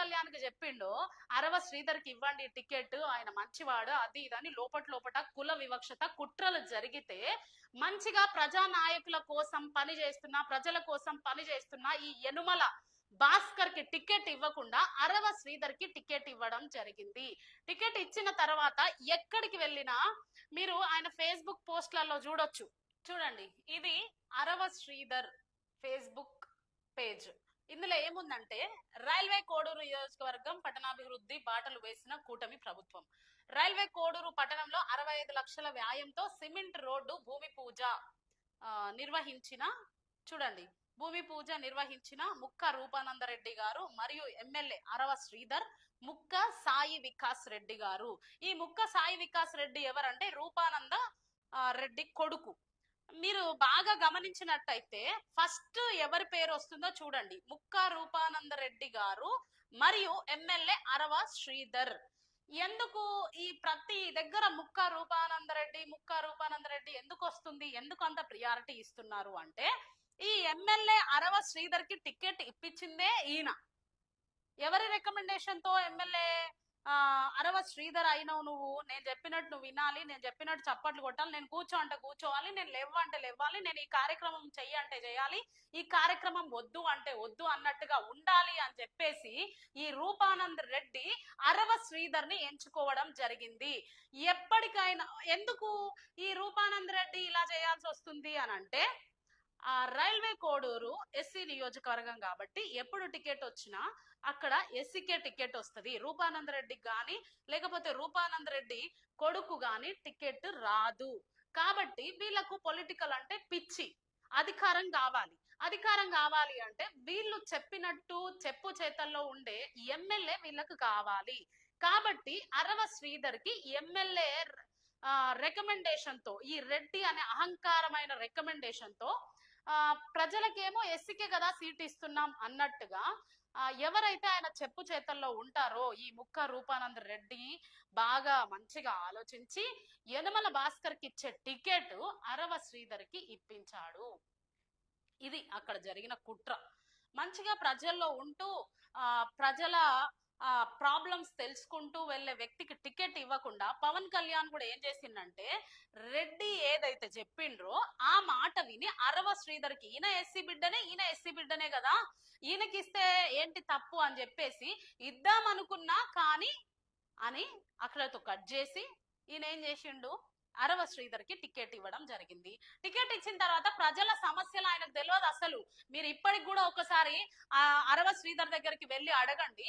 కళ్యాణ్ కి చెప్పిండో అరవ శ్రీధర్ కి ఇవ్వండి టికెట్, ఆయన మంచివాడు అది ఇదని లోపట కుల వివక్షత కుట్రలు జరిగితే మంచిగా ప్రజా నాయకుల కోసం పని చేస్తున్నా, ప్రజల కోసం పని చేస్తున్నా ఈ యనుమల భాస్కర్ కి టికెట్ ఇవ్వకుండా అరవ శ్రీధర్ కి టికెట్ ఇవ్వడం జరిగింది. టికెట్ ఇచ్చిన తర్వాత ఎక్కడికి వెళ్ళినా మీరు ఆయన ఫేస్బుక్ పోస్ట్లలో చూడొచ్చు. చూడండి, ఇది అరవ శ్రీధర్ ఫేస్బుక్ పేజ్. ఇందులో ఏముందంటే, రైల్వే కోడూరు నియోజకవర్గం పట్టణాభివృద్ధి బాటలు వేసిన కూటమి ప్రభుత్వం. రైల్వే కోడూరు పట్టణంలో 65 లక్షల వ్యాయంతో సిమెంట్ రోడ్డు భూమి పూజ నిర్వహించిన చూడండి భూమి పూజ నిర్వహించిన ముక్క రూపానందరెడ్డి గారు మరియు ఎమ్మెల్యే అరవ శ్రీధర్, ముక్క సాయి వికాస్ రెడ్డి గారు. ఈ ముక్క సాయి వికాస్ రెడ్డి ఎవరంటే రూపానంద రెడ్డి కొడుకు. మీరు బాగా గమనించినట్టయితే ఫస్ట్ ఎవరి పేరు వస్తుందో చూడండి, ముక్క రూపానంద రెడ్డి గారు మరియు ఎమ్మెల్యే అరవ శ్రీధర్. ఎందుకు ఈ ప్రతి దగ్గర ముక్క రూపానంద రెడ్డి ఎందుకు వస్తుంది, ఎందుకు అంత ప్రియారిటీ ఇస్తున్నారు అంటే, ఈ ఎమ్మెల్యే అరవ శ్రీధర్ కి టికెట్ ఇప్పించిందే ఈయన. ఎవరి రికమెండేషన్ తో ఎమ్మెల్యే అరవ శ్రీధర్ అయినావు నువ్వు, నేను చెప్పినట్టు నువ్వు వినాలి, నేను చెప్పినట్టు చప్పట్లు కొట్టాలి, నేను కూర్చో అంటే కూర్చోవాలి, నేను లేవ్వంటే లేవ్వాలి, నేను ఈ కార్యక్రమం చెయ్యి అంటే చేయాలి, ఈ కార్యక్రమం వద్దు అంటే వద్దు అన్నట్టుగా ఉండాలి అని చెప్పేసి ఈ రూపానంద్ రెడ్డి అరవ శ్రీధర్ ని ఎంచుకోవడం జరిగింది. ఎప్పటికైనా ఎందుకు ఈ రూపానంద్ రెడ్డి ఇలా చేయాల్సి వస్తుంది అని అంటే, ఆ రైల్వే కోడూరు ఎస్సీ నియోజకవర్గం కాబట్టి ఎప్పుడు టికెట్ వచ్చినా అక్కడ ఎస్సీకే టికెట్ వస్తుంది. రూపానంద రెడ్డికి కానీ లేకపోతే రూపానంద రెడ్డి కొడుకు గాని టికెట్ రాదు. కాబట్టి వీళ్ళకు పొలిటికల్ అంటే పిచ్చి, అధికారం కావాలి. అధికారం కావాలి అంటే వీళ్ళు చెప్పినట్టు చెప్పు చేతల్లో ఉండే ఎమ్మెల్యే వీళ్ళకు కావాలి. కాబట్టి అరవ శ్రీధర్ కి ఎమ్మెల్యే రికమెండేషన్ తో, ఈ రెడ్డి అనే అహంకారమైన రికమెండేషన్ తో ప్రజలకేమో ఎస్సీకే కదా సీట్ ఇస్తున్నాం అన్నట్టుగా ఎవరైతే ఆయన చెప్పు చేతల్లో ఉంటారో ఈ ముక్క రూపానంద రెడ్డి బాగా మంచిగా ఆలోచించి యనమల భాస్కర్ కి ఇచ్చే టికెట్ అరవ శ్రీధర్ కి ఇప్పించాడు. ఇది అక్కడ జరిగిన కుట్ర. మంచిగా ప్రజల్లో ఉంటూ ప్రజల ప్రాబ్లమ్స్ తెలుసుకుంటూ వెళ్ళే వ్యక్తికి టికెట్ ఇవ్వకుండా పవన్ కళ్యాణ్ కూడా ఏం చేసిందంటే, రెడ్డి ఏదైతే చెప్పిండ్రో ఆ మాట విని అరవ శ్రీధర్ కి, ఈయన ఎస్సీ బిడ్డనే కదా, ఈయనకి ఇస్తే ఏంటి తప్పు అని చెప్పేసి ఇద్దామనుకున్నా కానీ అని అక్కడతో కట్ చేసి ఈయన ఏం చేసిండు, అరవ శ్రీధర్ కి టికెట్ ఇవ్వడం జరిగింది. టికెట్ ఇచ్చిన తర్వాత ప్రజల సమస్యలు ఆయనకు తెలియదు అసలు. మీరు ఇప్పటికి కూడా ఒకసారి అరవ శ్రీధర్ దగ్గరికి వెళ్ళి అడగండి,